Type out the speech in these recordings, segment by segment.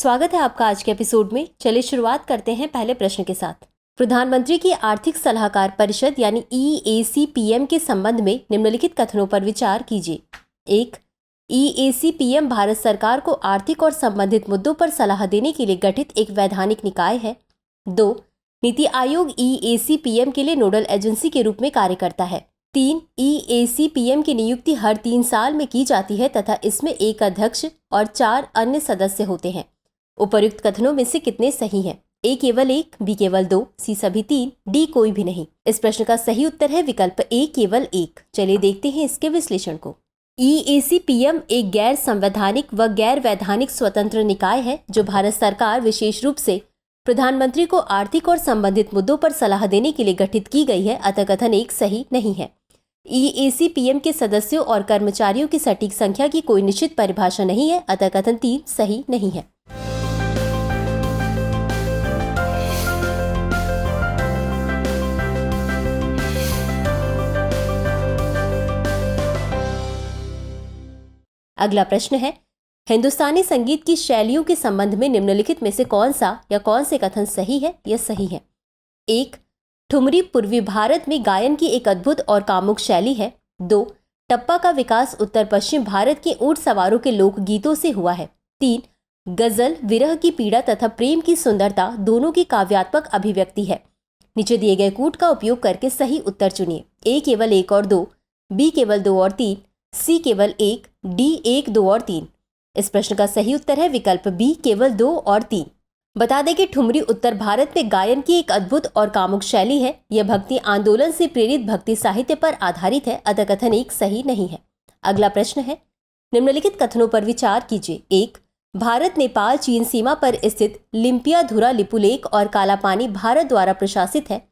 स्वागत है आपका आज के एपिसोड में। चलिए शुरुआत करते हैं पहले प्रश्न के साथ। प्रधानमंत्री की आर्थिक सलाहकार परिषद यानी EAC-PM के संबंध में निम्नलिखित कथनों पर विचार कीजिए। 1. EAC-PM भारत सरकार को आर्थिक और संबंधित मुद्दों पर सलाह देने के लिए गठित एक वैधानिक निकाय है। 2. नीति आयोग EAC-PM के लिए नोडल एजेंसी के रूप में कार्य करता है। 3. EAC-PM की नियुक्ति हर 3 साल में की जाती है तथा इसमें एक अध्यक्ष और 4 अन्य सदस्य होते हैं। उपर्युक्त कथनों में से कितने सही हैं? A केवल 1, B केवल 2, C सभी 3, D कोई भी नहीं। इस प्रश्न का सही उत्तर है विकल्प A केवल 1। चलिए देखते हैं इसके विश्लेषण को। EAC-PM एक गैर संवैधानिक व गैर वैधानिक स्वतंत्र निकाय है जो भारत सरकार विशेष रूप से प्रधानमंत्री को आर्थिक और संबंधित मुद्दों पर सलाह देने के लिए गठित की गई है। अतः कथन 1 सही नहीं है। EAC-PM के सदस्यों और कर्मचारियों की सटीक संख्या की कोई निश्चित परिभाषा नहीं है। अतः कथन 3 सही नहीं है। अगला प्रश्न है, हिंदुस्तानी संगीत की शैलियों के संबंध में निम्नलिखित में से कौन सा या कौन से कथन सही है या सही है? 1. ठुमरी पूर्वी भारत में गायन की एक अद्भुत और कामुक शैली है। 2. टप्पा का विकास उत्तर पश्चिम भारत के ऊंट सवारों के लोकगीतों से हुआ है। 3. गजल विरह की पीड़ा तथा प्रेम की सुंदरता दोनों की काव्यात्मक अभिव्यक्ति है। नीचे दिए गए कूट का उपयोग करके सही उत्तर चुनिए। A केवल 1 और 2, B केवल 2 और 3, C केवल 1, D 1, 2 और 3। इस प्रश्न का सही उत्तर है विकल्प B केवल 2 और 3। बता दें कि ठुमरी उत्तर भारत में गायन की एक अद्भुत और कामुक शैली है। यह भक्ति आंदोलन से प्रेरित भक्ति साहित्य पर आधारित है। अतः कथन 1 सही नहीं है। अगला प्रश्न है, निम्नलिखित कथनों पर विचार कीजिए। 1. भारत नेपाल चीन सीमा पर स्थित लिम्पियाधुरा लिपुलेख और कालापानी भारत द्वारा प्रशासित है।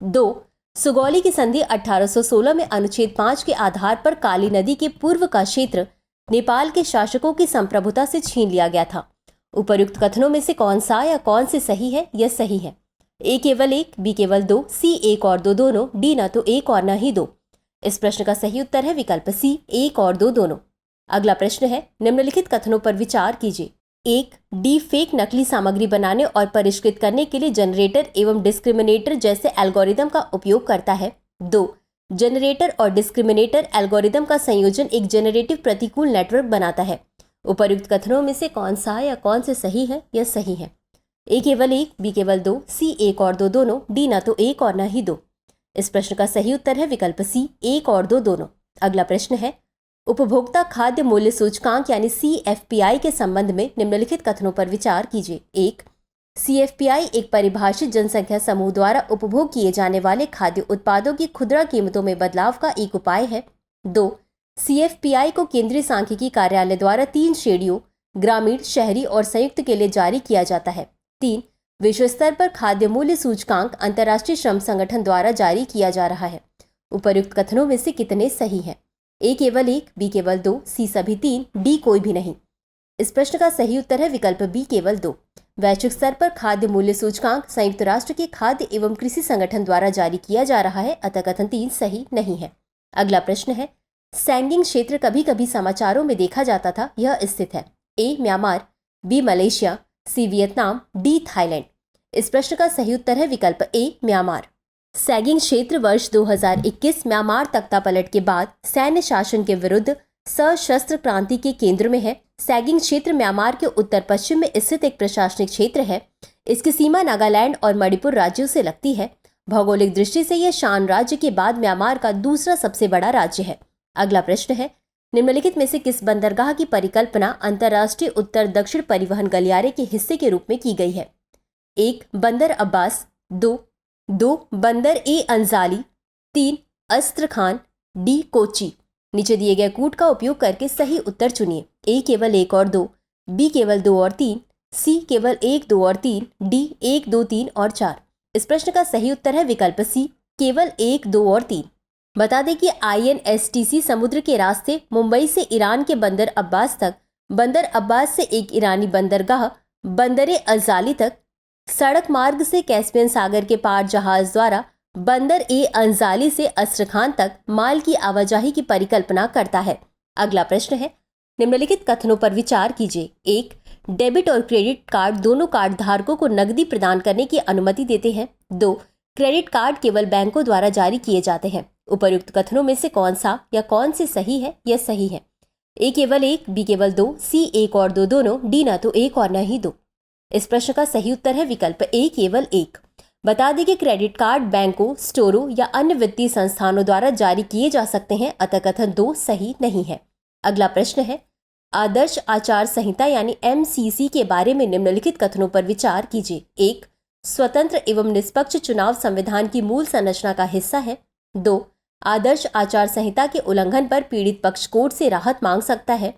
2. सुगौली की संधि 1816 में अनुच्छेद 5 के आधार पर काली नदी के पूर्व का क्षेत्र नेपाल के शासकों की संप्रभुता से छीन लिया गया था। उपर्युक्त कथनों में से कौन सा या कौन से सही है? यह सही है। A केवल 1, B केवल 2, C 1 और 2 दोनों, D न तो 1 और न ही 2। इस प्रश्न का सही उत्तर है विकल्प C 1 और 2 दोनों। अगला प्रश्न है, निम्नलिखित कथनों पर विचार कीजिए। 1. डी फेक नकली सामग्री बनाने और परिष्कृत करने के लिए जनरेटर एवं डिस्क्रिमिनेटर जैसे एल्गोरिदम का उपयोग करता है। 2. जनरेटर और डिस्क्रिमिनेटर एल्गोरिदम का संयोजन एक जनरेटिव प्रतिकूल नेटवर्क बनाता है। उपर्युक्त कथनों में से कौन सा या कौन से सही है? यह सही है। A केवल 1, B केवल 2, C 1 और 2 दोनों, D न तो 1 और न ही 2। इस प्रश्न का सही उत्तर है विकल्प C 1 और 2 दोनों। अगला प्रश्न है, उपभोक्ता खाद्य मूल्य सूचकांक यानी CFPI के संबंध में निम्नलिखित कथनों पर विचार कीजिए। 1. CFPI एक परिभाषित जनसंख्या समूह द्वारा उपभोग किए जाने वाले खाद्य उत्पादों की खुदरा कीमतों में बदलाव का एक उपाय है। 2. CFPI को केंद्रीय सांख्यिकी कार्यालय द्वारा 3 श्रेणियों ग्रामीण, शहरी और संयुक्त के लिए जारी किया जाता है। 3. विश्व स्तर पर खाद्य मूल्य सूचकांक अंतर्राष्ट्रीय श्रम संगठन द्वारा जारी किया जा रहा है। उपर्युक्त कथनों में से कितने सही हैं? A केवल 1, B केवल 2, C सभी 3, D कोई भी नहीं। इस प्रश्न का सही उत्तर है विकल्प B केवल 2। वैश्विक स्तर पर खाद्य मूल्य सूचकांक संयुक्त राष्ट्र के खाद्य एवं कृषि संगठन द्वारा जारी किया जा रहा है। अतः कथन 3 सही नहीं है। अगला प्रश्न है, सैंगिंग क्षेत्र कभी कभी समाचारों में देखा जाता था, यह स्थित है। A Myanmar, B Malaysia, C Vietnam, D Thailand. इस प्रश्न का सही उत्तर है विकल्प A म्यांमार। सैगिंग क्षेत्र वर्ष 2021 म्यांमार तख्तापलट के बाद सैन्य शासन के विरुद्ध सशस्त्र क्रांति के केंद्र में है। सैगिंग क्षेत्र म्यांमार के उत्तर पश्चिम में स्थित एक प्रशासनिक क्षेत्र है। इसकी सीमा नागालैंड और मणिपुर राज्यों से लगती है। भौगोलिक दृष्टि से यह शान राज्य के बाद म्यांमार का दूसरा सबसे बड़ा राज्य है। अगला प्रश्न है, निम्नलिखित में से किस बंदरगाह की परिकल्पना अंतर्राष्ट्रीय उत्तर दक्षिण परिवहन गलियारे के हिस्से के रूप में की गई है? 1. बंदर अब्बास, 2. बंदर ए अंजाली, 3. अस्त्रखान, D कोची। नीचे दिए गए कूट का उपयोग करके सही उत्तर चुनिए। A केवल 1 और 2, B केवल 2 और 3, C केवल 1, 2 और 3, D 1, 2, 3 और 4। इस प्रश्न का सही उत्तर है विकल्प C केवल 1, 2 और 3। बता दें कि INSTC समुद्र के रास्ते मुंबई से ईरान के बंदर अब्बास तक, बंदर अब्बास से एक ईरानी बंदरगाह बंदर अंजाली तक, सड़क मार्ग से कैस्पियन सागर के पार जहाज द्वारा बंदर ए अंजाली से अस्त्रखान तक माल की आवाजाही की परिकल्पना करता है। अगला प्रश्न है, निम्नलिखित कथनों पर विचार कीजिए। 1. डेबिट और क्रेडिट कार्ड दोनों कार्ड धारकों को नकदी प्रदान करने की अनुमति देते हैं। 2. क्रेडिट कार्ड केवल बैंकों द्वारा जारी किए जाते हैं। उपर्युक्त कथनों में से कौन सा या कौन से सही है या सही है? ए केवल 1, बी केवल 2, सी 1 और 2 दोनों, डी ना तो 1 और न ही 2। इस प्रश्न का सही उत्तर है विकल्प ए केवल 1। बता दें कि क्रेडिट कार्ड बैंकों, स्टोरों या अन्य वित्तीय संस्थानों द्वारा जारी किए जा सकते हैं, अतः कथन 2 सही नहीं है। अगला प्रश्न है, आदर्श आचार संहिता यानी MCC के बारे में निम्नलिखित कथनों पर विचार कीजिए। 1. स्वतंत्र एवं निष्पक्ष चुनाव संविधान की मूल संरचना का हिस्सा है। 2. आदर्श आचार संहिता के उल्लंघन पर पीड़ित पक्ष कोर्ट से राहत मांग सकता है।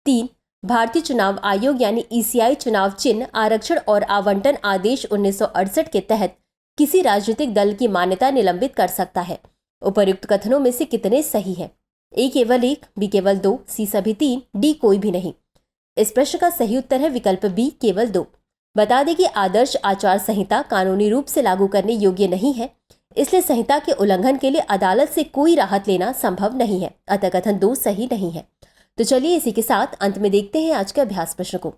3. भारतीय चुनाव आयोग यानी ECI चुनाव चिन्ह, आरक्षण और आवंटन आदेश 1968 के तहत किसी राजनीतिक दल की मान्यता निलंबित कर सकता है। उपर्युक्त कथनों में से कितने सही है? ए केवल 1, बी केवल 2, सी सभी 3, डी कोई भी नहीं। इस प्रश्न का सही उत्तर है विकल्प बी केवल 2। बता दें कि आदर्श आचार संहिता कानूनी रूप से लागू करने योग्य नहीं है, इसलिए संहिता के उल्लंघन के लिए अदालत से कोई राहत लेना संभव नहीं है, अतः कथन 2 सही नहीं है। तो चलिए इसी के साथ अंत में देखते हैं आज के अभ्यास प्रश्न को।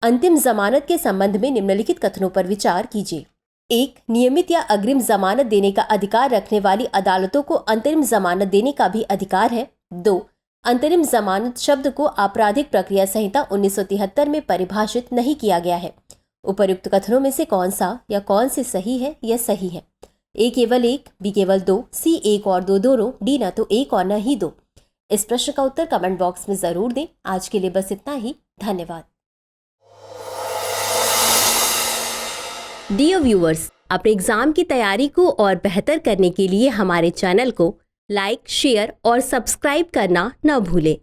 अंतिम जमानत के संबंध में निम्नलिखित कथनों पर विचार कीजिए। 1. नियमित या अग्रिम जमानत देने का अधिकार रखने वाली अदालतों को अंतरिम जमानत देने का भी अधिकार है। 2. अंतरिम जमानत शब्द को आपराधिक प्रक्रिया संहिता 1973 में परिभाषित नहीं किया गया है। उपर्युक्त कथनों में से कौन सा या कौन से सही है या सही है? ए केवल 1, बी केवल 2, सी 1 और 2 दोनों, डी ना तो 1 और न ही 2। इस प्रश्न का उत्तर कमेंट बॉक्स में जरूर दें। आज के लिए बस इतना ही। धन्यवाद। डियर व्यूअर्स, अपने एग्जाम की तैयारी को और बेहतर करने के लिए हमारे चैनल को लाइक, शेयर और सब्सक्राइब करना न भूलें।